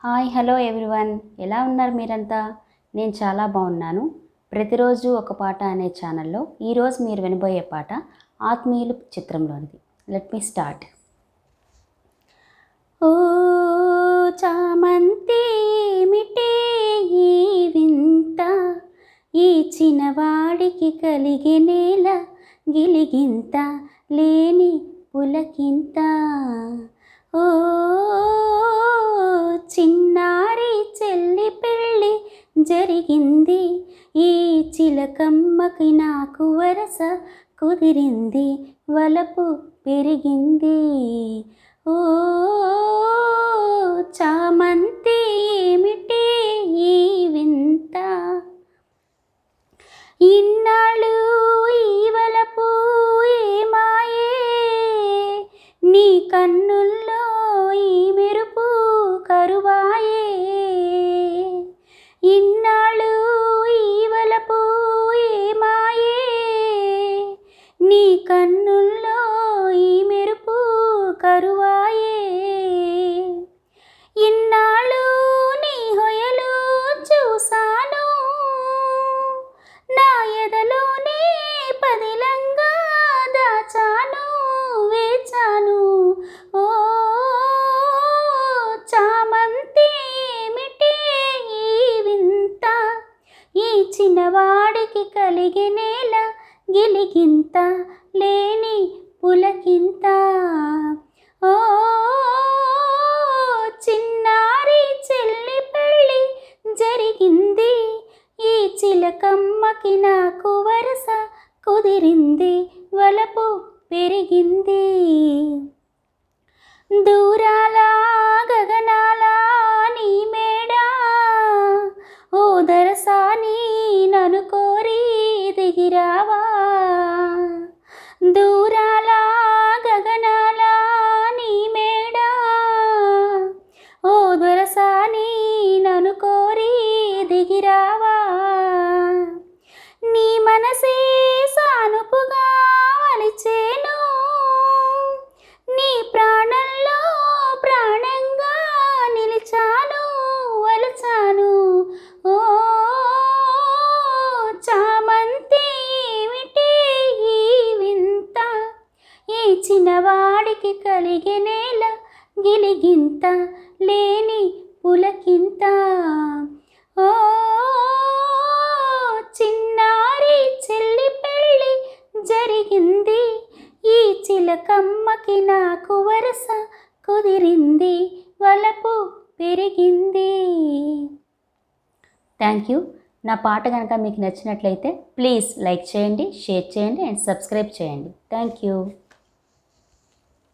Hi hello everyone, ఎలా ఉన్నారు మీరంతా? నేను చాలా బాగున్నాను. ప్రతిరోజు ఒక పాట అనే ఛానల్లో ఈరోజు మీరు వినబోయే పాట ఆత్మీయులు చిత్రంలోనిది. Let me start. ఓ చామంతి ఏమిటే ఈ వింత, ఈ చిన్నవాడికి కలిగే నేల గిలిగింత లేని పులకింత. ఓ చిన్నారి చెల్లి పెళ్ళి జరిగింది, ఈ చిలకమ్మకి నాకు వరస కుదిరింది, వలపు పెరిగింది. ఓ చామంతి ఏమిటి ఈ వింత, ఇన్నాళ్ళు ఈ వలపు ఏమాయే, నీ కన్నుల్లో ఈ మెరుపు కరువాయే. ఇన్నాళ్ళు ఈ వలపు ఏమాయే, నీ కన్నుల్లో ఈ మెరుపు కరువాయే. ఇన్నాళ్ళు నీ హొయలు చూసాను, నా ఎదలోనే పదిలంగా దాచాను, వేచాను. ఓ చామంతి ఏమిటి ఈ వింత, ఈ చిన్నవాడికి కలిగే నేల గిలిగింత లేని పులకింత. ఓ చిన్నారి చెల్లి పెళ్ళి జరిగింది, ఈ చిలకమ్మకి నాకు వరస కుదిరింది, వలపు పెరిగింది. దూరాల గగనాల నీ మేడా, ఓ దరసాని నన్ను కోరి దిగిరావా. దూరాల గగనాల నీ మేడా, ఓ దరసాని నన్ను కోరి దిగిరావా. నీ మనసే సానుపుగా వలిచేను, నీ ప్రాణంలో ప్రాణంగా నిలిచాను, వలచాను. ఓ చామంతి ఏమిటి ఈ వింత, ఈ చిన్నవాడికి కలిగే నేల గిలిగింత లేని పులకింత. ఓ చిన్నారి చెల్లి పెళ్ళి జరిగింది, ఈ చిలకమ్మకి నాకు వరస కుదిరింది, వలపు పెరిగింది. Thank you. నా పాట కనుక మీకు నచ్చినట్లయితే ప్లీజ్ లైక్ చేయండి, షేర్ చేయండి అండ్ సబ్స్క్రైబ్ చేయండి. Thank you.